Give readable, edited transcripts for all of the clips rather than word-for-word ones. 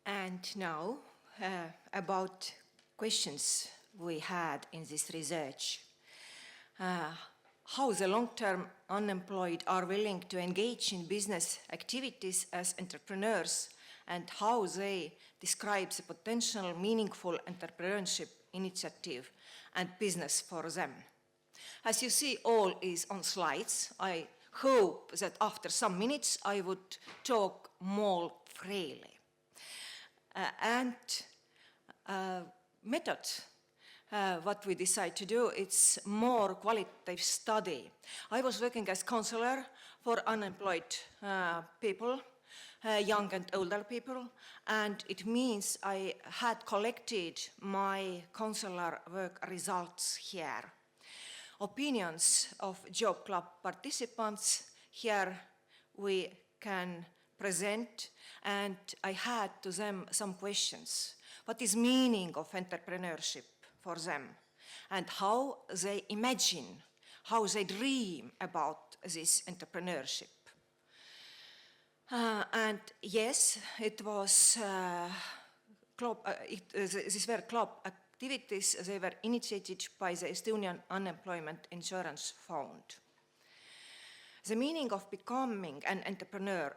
And now, about questions we had in this research. How the long-term unemployed are willing to engage in business activities as entrepreneurs, and how they describe the potential meaningful entrepreneurship initiative and business for them. As you see, all is on slides. I hope that after some minutes I would talk more freely. Method, what we decide to do, it's more qualitative study. I was working as counselor for unemployed people, young and older people, and it means I had collected my counselor work results here. Opinions of job club participants, here we can present, and I had to them some questions. What is meaning of entrepreneurship for them, and how they imagine, how they dream about this entrepreneurship. And yes, it was these were club activities. They were initiated by the Estonian Unemployment Insurance Fund. The meaning of becoming an entrepreneur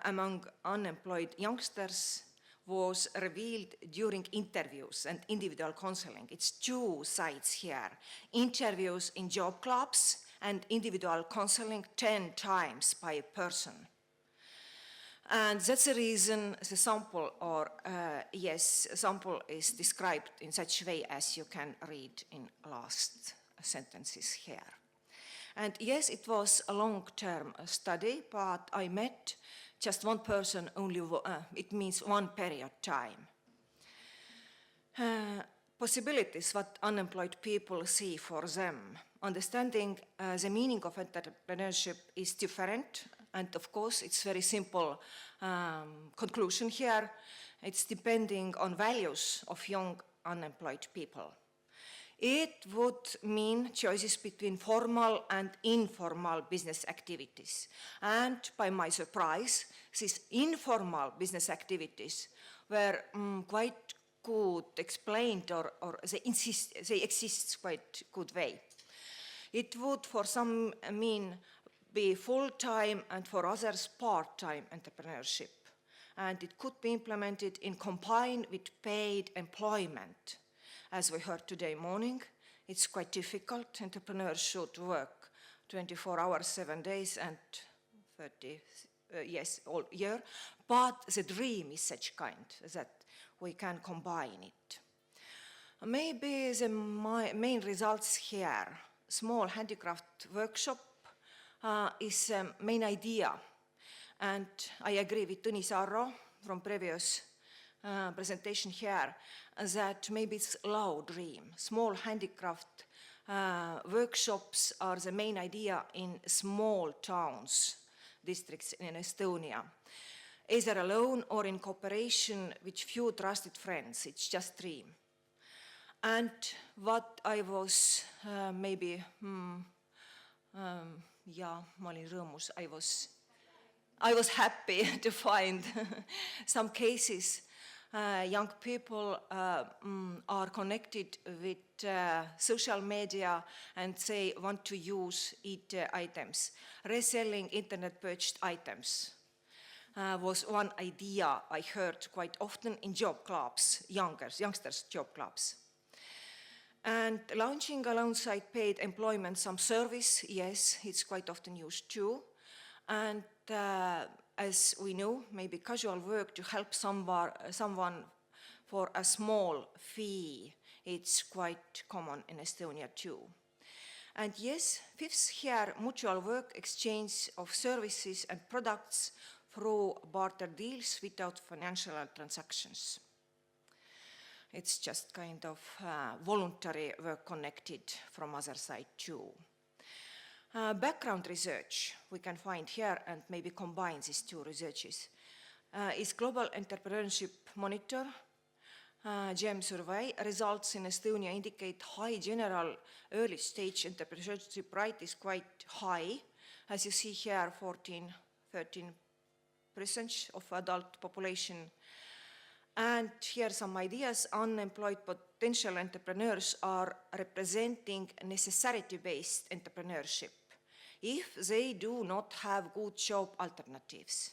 among unemployed youngsters was revealed during interviews and individual counseling. It's two sides here. Interviews in job clubs and individual counseling 10 times by a person. And that's the reason the sample, or sample is described in such way as you can read in last sentences here. And yes, it was a long-term study, but I met just one person only, it means one period time. Possibilities what unemployed people see for them. Understanding the meaning of entrepreneurship is different, and of course it's very simple conclusion here. It's depending on values of young unemployed people. It would mean choices between formal and informal business activities. And by my surprise, these informal business activities were quite good explained, or they exist quite good way. It would for some mean be full-time and for others part-time entrepreneurship. And it could be implemented in combined with paid employment. As we heard today morning, it's quite difficult. Entrepreneurs should work 24 hours, 7 days, and 30, all year. But the dream is such kind that we can combine it. Maybe the main results here, small handicraft workshop is the main idea. And I agree with Tõnis Arro from previous presentation here, that maybe it's low dream. Small handicraft workshops are the main idea in small towns, districts in Estonia, either alone or in cooperation with few trusted friends. It's just dream. And what I was ma olin rõõmus. I was happy to find some cases. Young people are connected with social media and they want to use items. Reselling internet purchased items was one idea I heard quite often in job clubs, youngsters job clubs. And launching alongside paid employment some service, yes, it's quite often used too. And as we know, maybe casual work to help someone for a small fee, it's quite common in Estonia too. And yes, fifth here, mutual work, exchange of services and products through barter deals without financial transactions. It's just kind of voluntary work connected from other side too. Background research we can find here and maybe combine these two researches is Global Entrepreneurship Monitor. GEM survey results in Estonia indicate high general early stage entrepreneurship rate is quite high. As you see here, 13% of adult population. And here are some ideas. Unemployed potential entrepreneurs are representing necessity-based entrepreneurship if they do not have good job alternatives.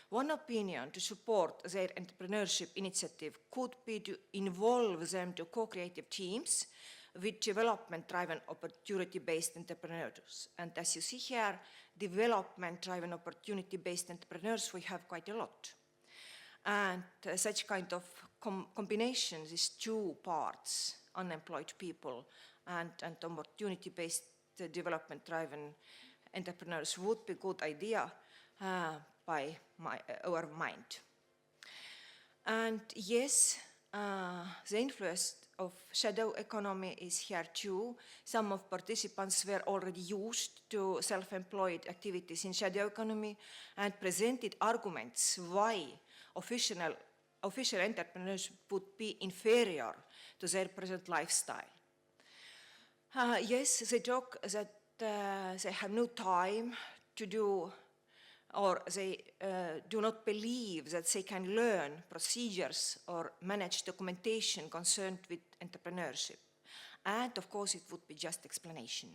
One opinion to support their entrepreneurship initiative could be to involve them to co-creative teams with development-driven opportunity-based entrepreneurs. And as you see here, development-driven opportunity-based entrepreneurs, we have quite a lot. And such kind of combination, these two parts, unemployed people and opportunity-based development-driven entrepreneurs would be a good idea by our mind. And yes, the influence of shadow economy is here too. Some of participants were already used to self-employed activities in shadow economy and presented arguments why official entrepreneurship would be inferior to their present lifestyle. Yes, they talk that they have no time to do, or they do not believe that they can learn procedures or manage documentation concerned with entrepreneurship. And of course, it would be just explanation.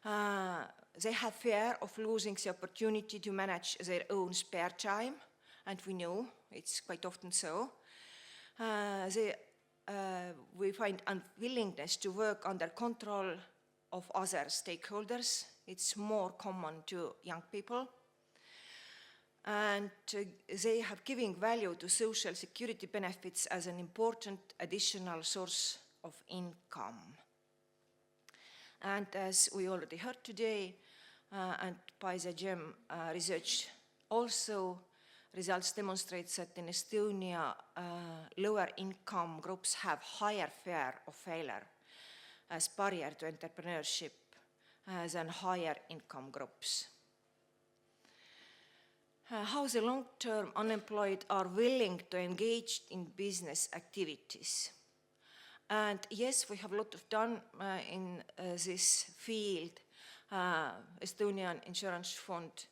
They have fear of losing the opportunity to manage their own spare time, and we know it's quite often so. We find unwillingness to work under control of other stakeholders. It's more common to young people. And they have given value to social security benefits as an important additional source of income. And as we already heard today, and by the GEM research also, results demonstrate that in Estonia, lower income groups have higher fear of failure as barrier to entrepreneurship than higher income groups. How the long-term unemployed are willing to engage in business activities. And yes, we have a lot of done in this field. Estonian Insurance Fund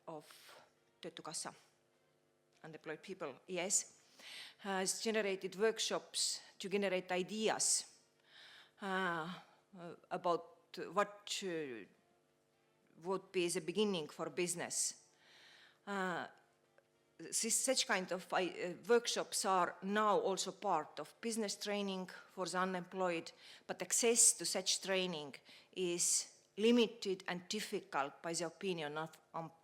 of Töötukassa, unemployed people, yes, has generated workshops to generate ideas about what would be the beginning for business. Such kind of workshops are now also part of business training for the unemployed, but access to such training is limited and difficult by the opinion of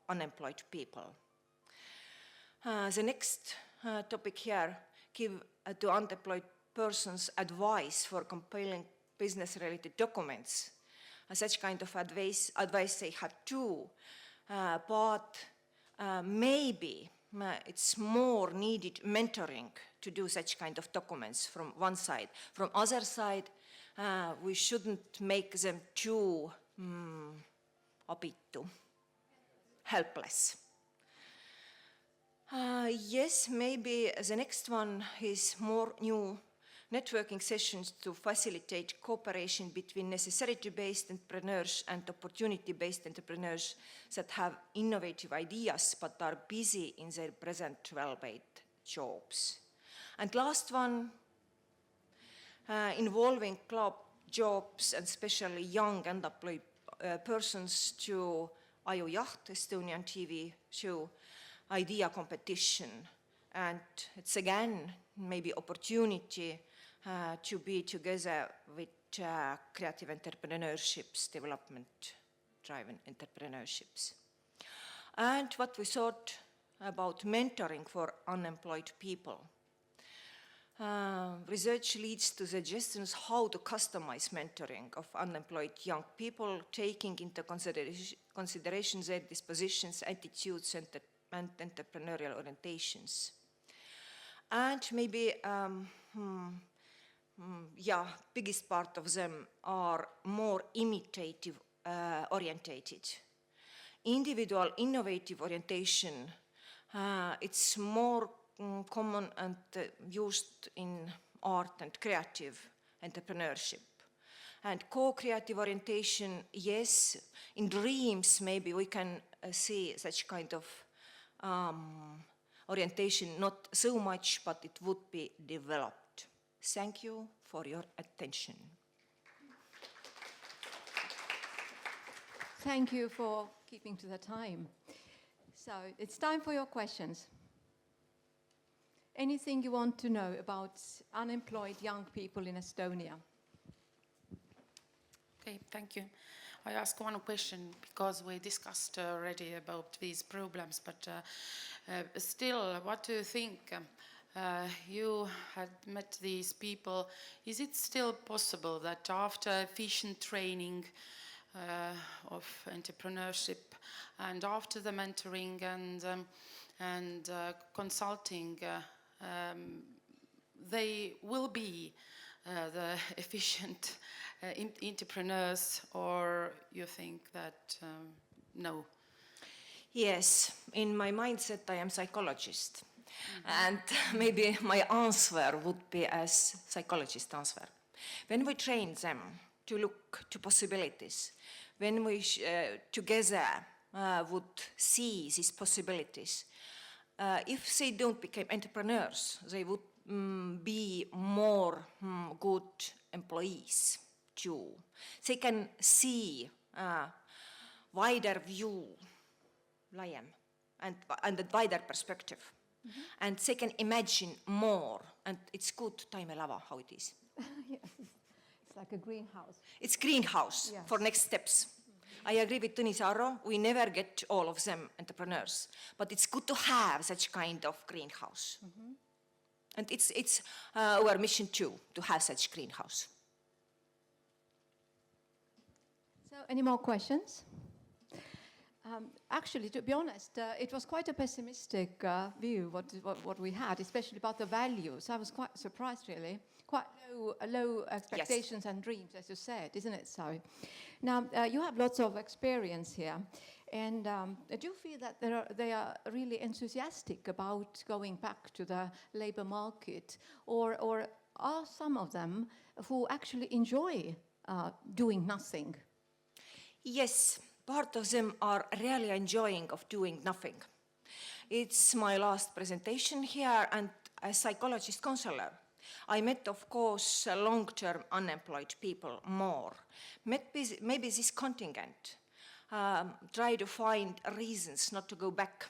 unemployed people. The next topic here, give to unemployed persons advice for compiling business-related documents. Such kind of advice they have too, but maybe it's more needed mentoring to do such kind of documents from one side. From other side, we shouldn't make them too abitu, helpless. Yes, maybe the next one is more new networking sessions to facilitate cooperation between necessity-based entrepreneurs and opportunity-based entrepreneurs that have innovative ideas but are busy in their present well-paid jobs. And last one, involving club jobs and especially young unemployed persons to Aju Jaht, Estonian TV show, idea competition. And it's again maybe opportunity to be together with creative entrepreneurships, development-driven entrepreneurships. And what we thought about mentoring for unemployed people. Research leads to suggestions how to customize mentoring of unemployed young people, taking into consideration their dispositions, attitudes, and entrepreneurial orientations. And maybe, biggest part of them are more imitative orientated. Individual innovative orientation, it's more common and used in art and creative entrepreneurship. And co-creative orientation, yes, in dreams maybe we can see such kind of orientation not so much, but it would be developed. Thank you for your attention. Thank you for keeping to the time. So it's time for your questions. Anything you want to know about unemployed young people in Estonia? Okay, thank you. I ask one question because we discussed already about these problems, but still, what do you think? You had met these people. Is it still possible that after efficient training of entrepreneurship and after the mentoring and consulting, they will be the efficient entrepreneurs, or you think that no? Yes, in my mindset I am psychologist. And maybe my answer would be as psychologist answer. When we train them to look to possibilities, when we together would see these possibilities, if they don't become entrepreneurs, they would be more good employees too. They can see wider view, lion, and a wider perspective. And they can imagine more. And it's good, Taimi Lava, how it is. Yes, it's like a greenhouse. It's greenhouse Yes. for next steps. I agree with Tõnis Arro, we never get all of them entrepreneurs, but it's good to have such kind of greenhouse. And it's our mission too, to have such greenhouse. So, any more questions? Actually, to be honest, it was quite a pessimistic view what we had, especially about the values. I was quite surprised, really. Quite low expectations and dreams, as you said, isn't it so? Now, you have lots of experience here, and do you feel that they are really enthusiastic about going back to the labor market, or are some of them who actually enjoy doing nothing? Yes, part of them are really enjoying of doing nothing. It's my last presentation here, and as psychologist counselor, I met, of course, long-term unemployed people more. Maybe this contingent try to find reasons not to go back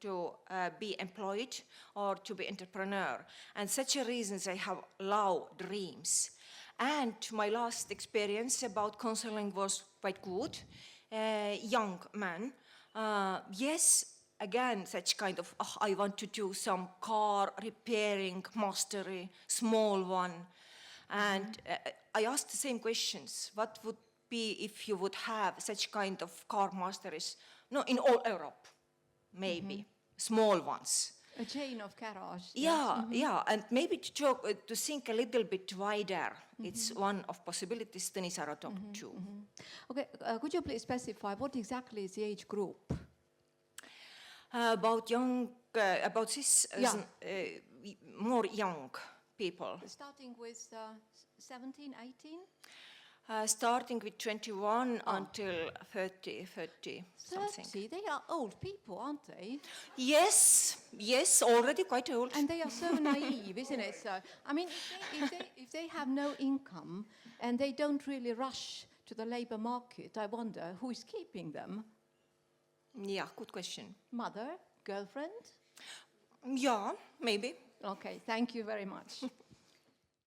to be employed or to be entrepreneur. And such a reasons they have low dreams. And my last experience about counseling was quite good. Young man, yes, again, such kind of, I want to do some car repairing mastery, small one. And I asked the same questions. What would be if you would have such kind of car masteries? No, in all Europe, maybe, small ones. A chain of garage. Yeah, yeah, and maybe to think a little bit wider. It's one of possibilities Tõnis Arro talked to. Okay, could you please specify what exactly is the age group? About this, more young people. Starting with 17, 18? Starting with 21 until 30 something. 30, they are old people, aren't they? Yes, already quite old. And they are so naive, isn't it? So, I mean, if they have no income and they don't really rush to the labor market, I wonder who is keeping them? Yeah, good question. Mother? Girlfriend? Yeah, maybe. Okay, thank you very much.